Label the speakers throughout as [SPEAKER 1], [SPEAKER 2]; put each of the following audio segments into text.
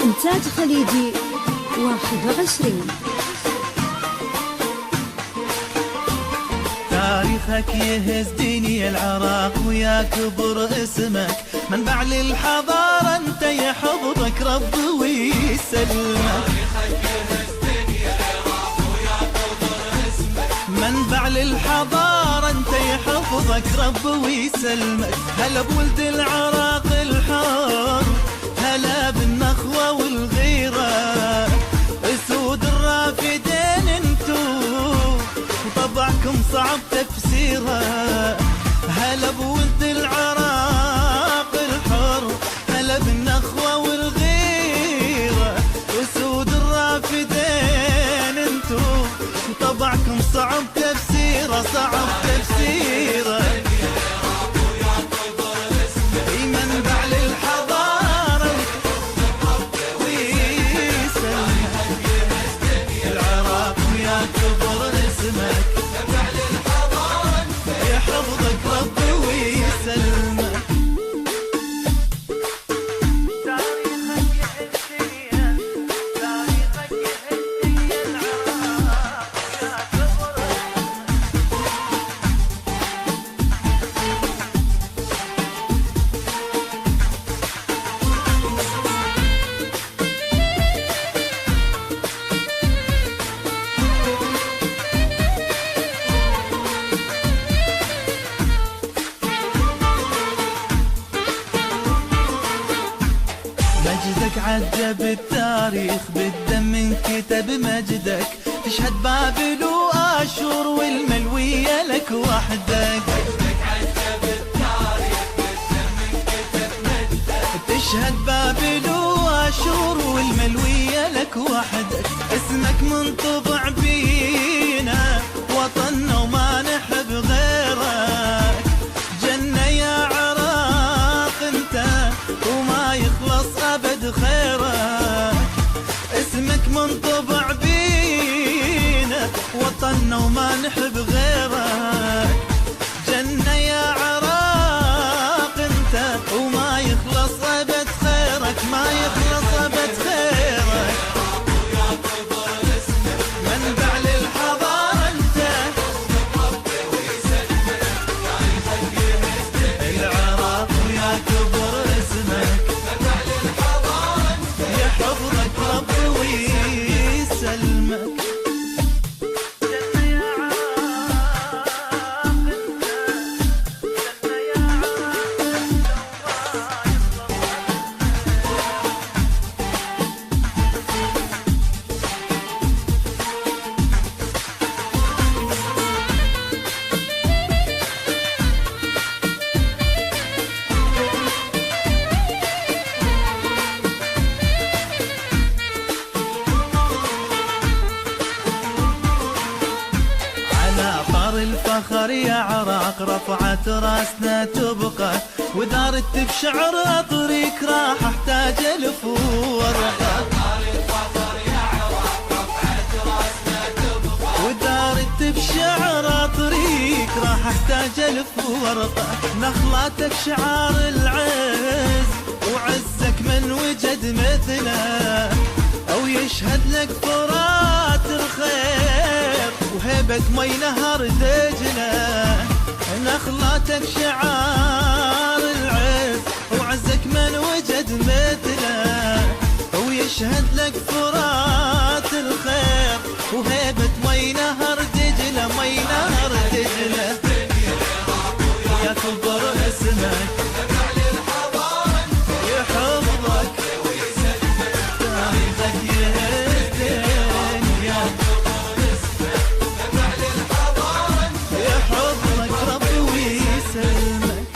[SPEAKER 1] إنتاج خليجي 21.
[SPEAKER 2] تاريخك يهز دنيا العراق ويا كبر اسمك، منبع للحضارة انت يحفظك رب ويسلمك. منبع للحضارة انت يحفظك رب ويسلمك. هلا بولد العراق الحار، هلا بالنخوة والغيرة، اسود الرافدين انتو وطبعكم صعب تفسيره. هلا بولد العراق الحار، هلا بالنخوة والغيرة، اسود الرافدين انتو طبعكم صعب تفسيره، صعب تفسيره. منبع للحضارة ويسلمك العراق ويا كبر اسمك، منبع للحضارة يحفظك رب ويسلمك. مجدك عجب التاريخ، بالدم انكتب مجدك، تشهد بابل وآشور والملوية لك وحدك. مجدك عجب التاريخ، بالدم انكتب مجدك، تشهد بابل وآشور والملوية لك وحدك. اسمك منطبع بينا وطننا وما نحب غيرك، جنة يا عراق انت وما يخلص أبد خيرك. اسمك منطبع بينا وطننا وما نحب غيرك، جنة يا عراق انت وما يخلص أبد خيرك، ما يخلص أبد خيرك. منبع للحضارة انت العراق ويا كبر اسمك، يحفظك رب ويسلمك. الفخر يا عراق رفعت راسنا تبقى، ودارت بشعر طريق راح احتاج الف ورقه. ودارت بشعر طريق راح احتاج الف ورقه، نخلاتك شعار العز وعزك من وجد مثله، او يشهد لك فرات الخير وهيبة مي نهر دجلة. نخلاتك شعار العز وعزك من وجد مثله، ويشهد لك فرات الخير وهيبة مي نهر دجلة، مي نهر دجلة. يا كبر اسمك يحفظك تاريخك يهزين، يا كبر اسمك يحفظك ربي ويسلمك.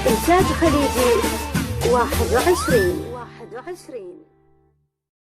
[SPEAKER 1] إنتاج خليجي 21.